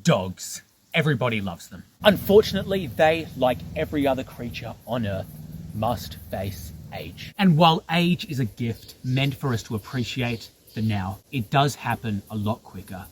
Dogs. Everybody loves them. Unfortunately, they, like every other creature on Earth, must face age. And while age is a gift meant for us to appreciate the now, it does happen a lot quicker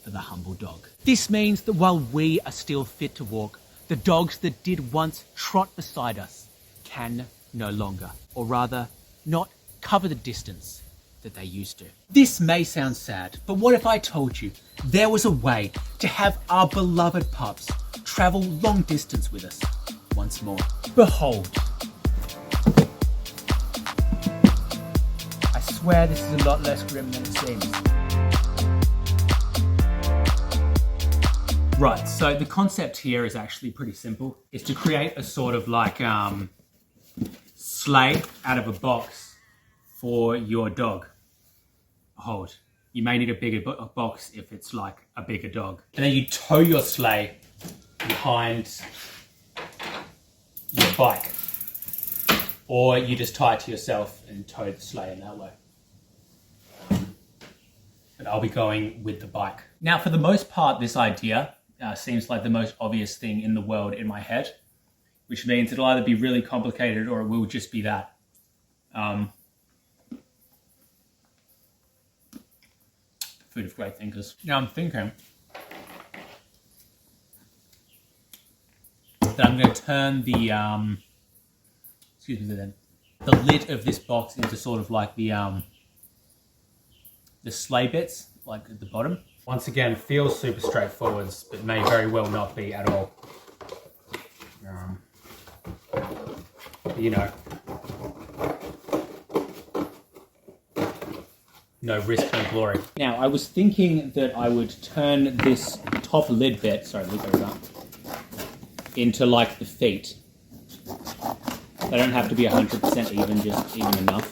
for the humble dog. This means that while we are still fit to walk, the dogs that did once trot beside us can no longer, or rather, not cover the distance that they used to. This may sound sad, but what if I told you there was a way to have our beloved pups travel long distance with us once more? Behold. I swear this is a lot less grim than it seems. Right, so the concept here is actually pretty simple. It's to create a sort of like sleigh out of a box for your dog. Hold. You may need a bigger box if it's like a bigger dog. And then you tow your sleigh behind your bike. Or you just tie it to yourself and tow the sleigh in that way. But I'll be going with the bike. Now, for the most part, this idea seems like the most obvious thing in the world in my head, which means it'll either be really complicated or it will just be that. Food of great thinkers. Now I'm thinking that I'm going to turn the the lid of this box into sort of like the sleigh bits, like at the bottom. Once again, feels super straightforward, but may very well not be at all. You know, no risk, no glory. Now, I was thinking that I would turn this top lid bit, into like the feet. They don't have to be 100% even, just even enough.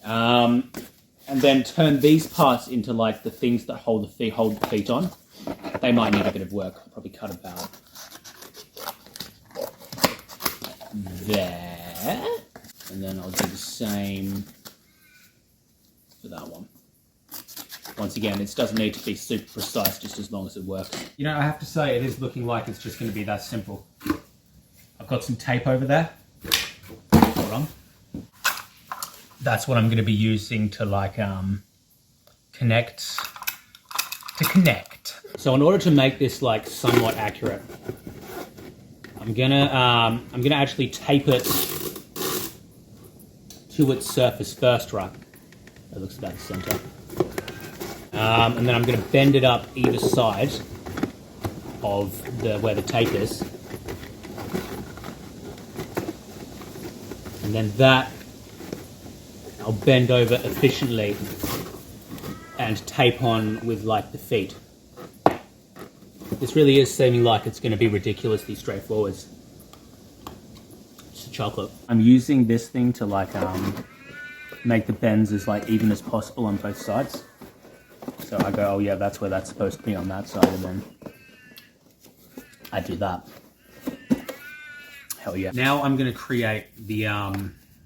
And then turn these parts into like the things that hold the feet on. They might need a bit of work. I'll probably cut about there. And then I'll do the same for that one. Once again, it doesn't need to be super precise, just as long as it works. You know, I have to say, it is looking like it's just going to be that simple. I've got some tape over there. Hold on. That's what I'm going to be using to like connect. So in order to make this like somewhat accurate, I'm gonna actually tape it to its surface first, right? That looks about the center. And then I'm going to bend it up either side of where the tape is, and then that I'll bend over efficiently and tape on with like the feet. This really is seeming like it's going to be ridiculously straightforward. Just a chocolate. I'm using this thing to like make the bends as like even as possible on both sides. So I go, oh yeah, that's where that's supposed to be on that side, and then I do that. Hell yeah. Now I'm going to create the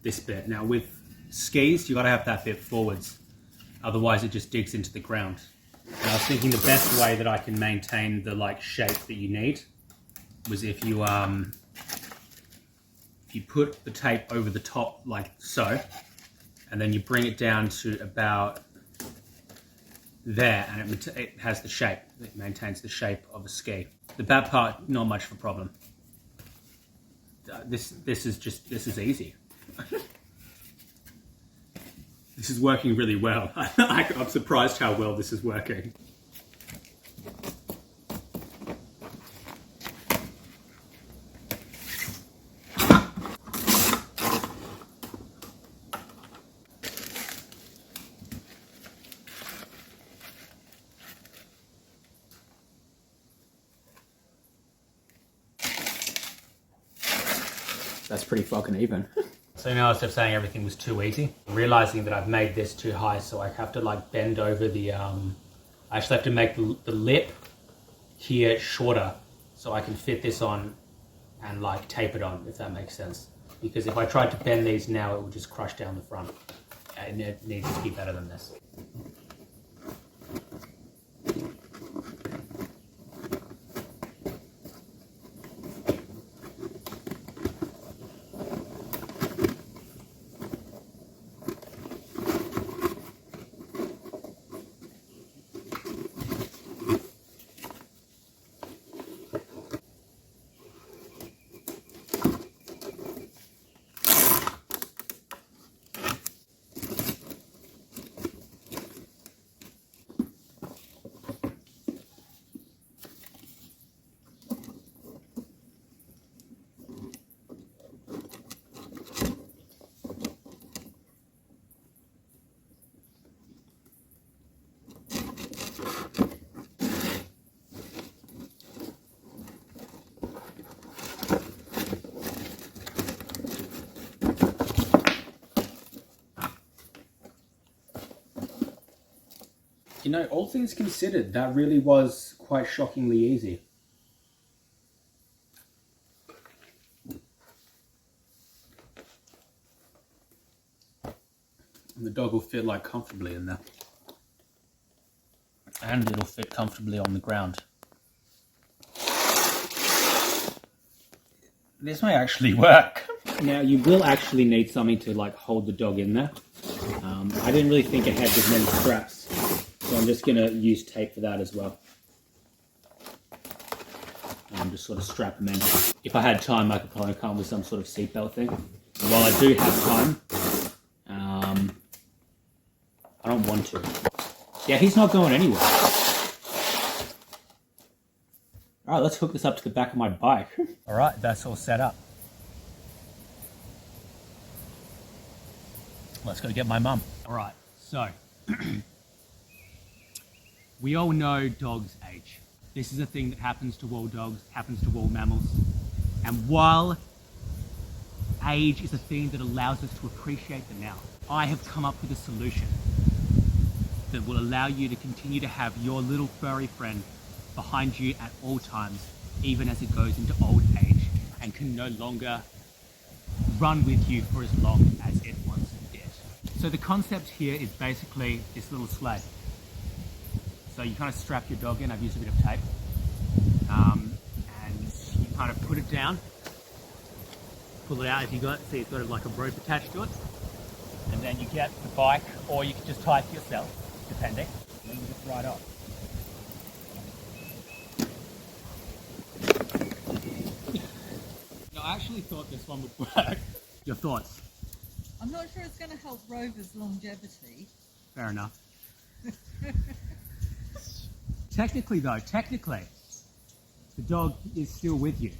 this bit. Now with skis, you got to have that bit forwards, otherwise it just digs into the ground. And I was thinking the best way that I can maintain the like shape that you need was if you put the tape over the top like so, and then you bring it down to about there, and it has the shape. It maintains the shape of a ski. The back part, not much of a problem. This is easy. This is working really well. I'm surprised how well this is working. That's pretty fucking even. So now instead of saying everything was too easy, I'm realizing that I've made this too high, so I have to like bend over the, I actually have to make the lip here shorter so I can fit this on and like tape it on, if that makes sense. Because if I tried to bend these now, it would just crush down the front. And it needs to be better than this. know, all things considered, that really was quite shockingly easy. And the dog will fit like comfortably in there. And it'll fit comfortably on the ground. This may actually work. Now you will actually need something to like hold the dog in there. I didn't really think it had as many straps, so I'm just going to use tape for that as well. And just sort of strap them in. If I had time, I could probably come up with some sort of seatbelt thing. And while I do have time, I don't want to. Yeah, he's not going anywhere. All right, let's hook this up to the back of my bike. All right, that's all set up. Let's go get my mum. All right, so we all know dogs age. This is a thing that happens to all dogs, happens to all mammals. And while age is a thing that allows us to appreciate the now, I have come up with a solution that will allow you to continue to have your little furry friend behind you at all times, even as it goes into old age and can no longer run with you for as long as it once did. So the concept here is basically this little sled. So you kind of strap your dog in. I've used a bit of tape. And you kind of put it down, pull it out if you got it. See, it's got like a rope attached to it. And then you get the bike, or you can just tie it yourself, depending. And then you just ride off. No, I actually thought this one would work. Your thoughts? I'm not sure it's going to help Rover's longevity. Fair enough. Technically, though, the dog is still with you.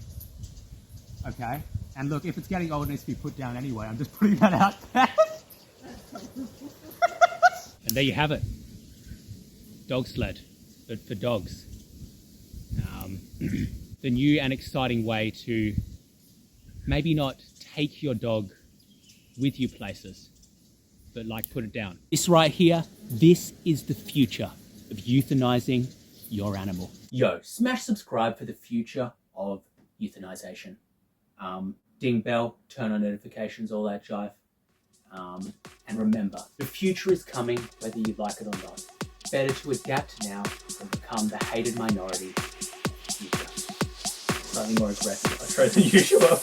Okay? And look, if it's getting old, it needs to be put down anyway. I'm just putting that out there. And there you have it. Dog sled, but for dogs. The new and exciting way to maybe not take your dog with you places, but like put it down. This right here, this is the future of euthanizing your animal. Yo, smash subscribe for the future of euthanization. Ding bell, turn on notifications, all that jive. And remember, the future is coming whether you like it or not. Better to adapt now than become the hated minority. Slightly more aggressive, I try than usual.